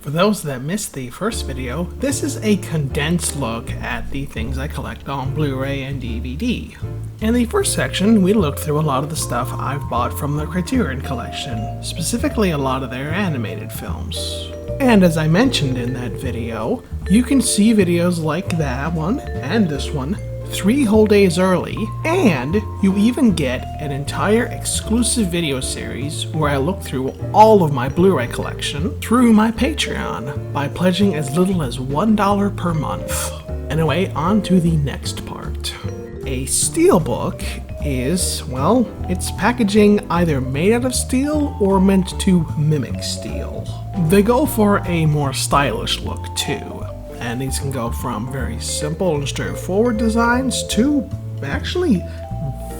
For those that missed the first video, this is a condensed look at the things I collect on Blu-ray and DVD. In the first section, we looked through a lot of the stuff I've bought from the Criterion collection, specifically a lot of their animated films. And as I mentioned in that video, you can see videos like that one and this one 3 whole days early, and you even get an entire exclusive video series where I look through all of my Blu-ray collection through my Patreon by pledging as little as $1 per month. Anyway, on to the next part. A steelbook is, well, it's packaging either made out of steel or meant to mimic steel. They go for a more stylish look too. And these can go from very simple and straightforward designs to actually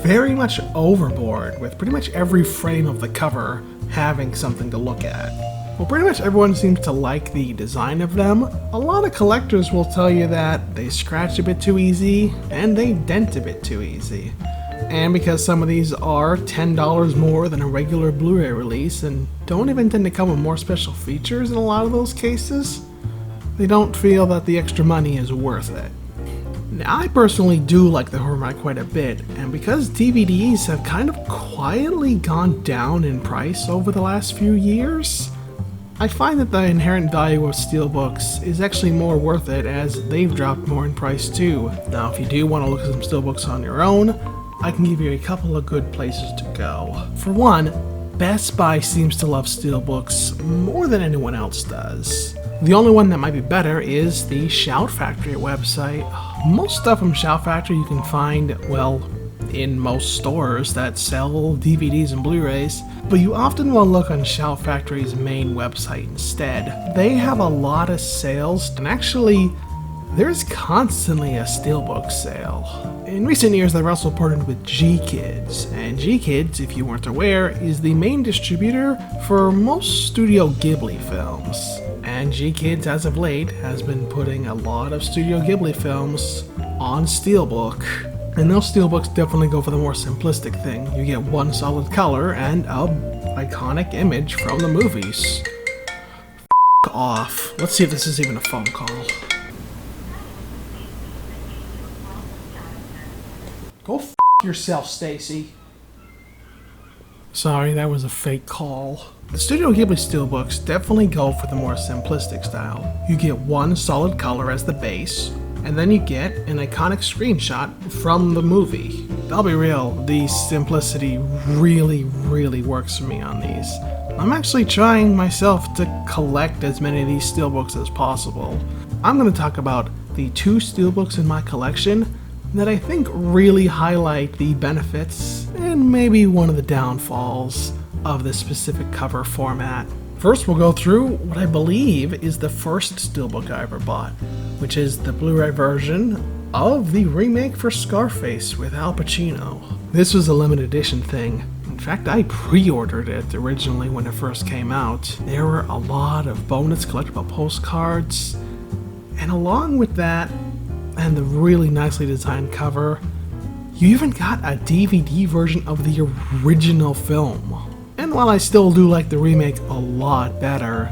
very much overboard, with pretty much every frame of the cover having something to look at. Well, pretty much everyone seems to like the design of them. A lot of collectors will tell you that they scratch a bit too easy and they dent a bit too easy. And because some of these are $10 more than a regular Blu-ray release and don't even tend to come with more special features in a lot of those cases, they don't feel that the extra money is worth it. Now, I personally do like the Hormite quite a bit, and because DVDs have kind of quietly gone down in price over the last few years, I find that the inherent value of steelbooks is actually more worth it as they've dropped more in price too. Now, if you do want to look at some steelbooks on your own, I can give you a couple of good places to go. For one, Best Buy seems to love steelbooks more than anyone else does. The only one that might be better is the Shout Factory website. Most stuff from Shout Factory you can find, well, in most stores that sell DVDs and Blu-rays, but you often want to look on Shout Factory's main website instead. They have a lot of sales, and actually, there's constantly a steelbook sale. In recent years, they've also partnered with G-Kids, and G-Kids, if you weren't aware, is the main distributor for most Studio Ghibli films. And G-Kids, as of late, has been putting a lot of Studio Ghibli films on steelbook. And those steelbooks definitely go for the more simplistic thing. You get one solid color and a iconic image from the movies. F*** off. Let's see if this is even a phone call. Go f*** yourself, Stacy. Sorry, that was a fake call. The Studio Ghibli steelbooks definitely go for the more simplistic style. You get one solid color as the base, and then you get an iconic screenshot from the movie. I'll be real, the simplicity really works for me on these. I'm actually trying myself to collect as many of these steelbooks as possible. I'm going to talk about the 2 steelbooks in my collection that I think really highlight the benefits and maybe one of the downfalls of this specific cover format. First, we'll go through what I believe is the first steelbook I ever bought, which is the Blu-ray version of the remake for Scarface with Al Pacino. This was a limited edition thing. In fact, I pre-ordered it originally when it first came out. There were a lot of bonus collectible postcards, and along with that, and the really nicely designed cover, you even got a DVD version of the original film. And while I still do like the remake a lot better,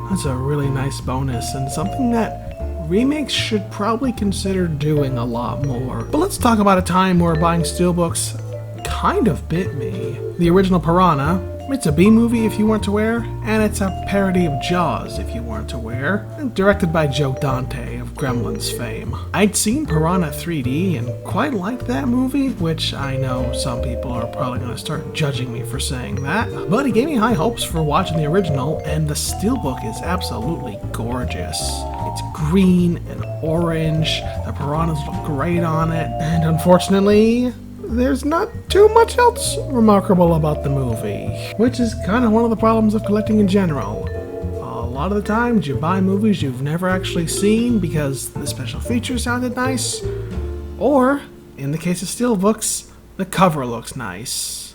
that's a really nice bonus and something that remakes should probably consider doing a lot more. But let's talk about a time where buying steelbooks kind of bit me. The original Piranha, it's a B-movie if you weren't aware, and it's a parody of Jaws if you weren't aware, and directed by Joe Dante of Gremlins fame. I'd seen Piranha 3D and quite liked that movie, which I know some people are probably going to start judging me for saying that, but it gave me high hopes for watching the original, and the steelbook is absolutely gorgeous. It's green and orange, the piranhas look great on it, and unfortunately, there's not too much else remarkable about the movie, which is kind of one of the problems of collecting in general. A lot of the times you buy movies you've never actually seen because the special features sounded nice, or, in the case of steelbooks, the cover looks nice.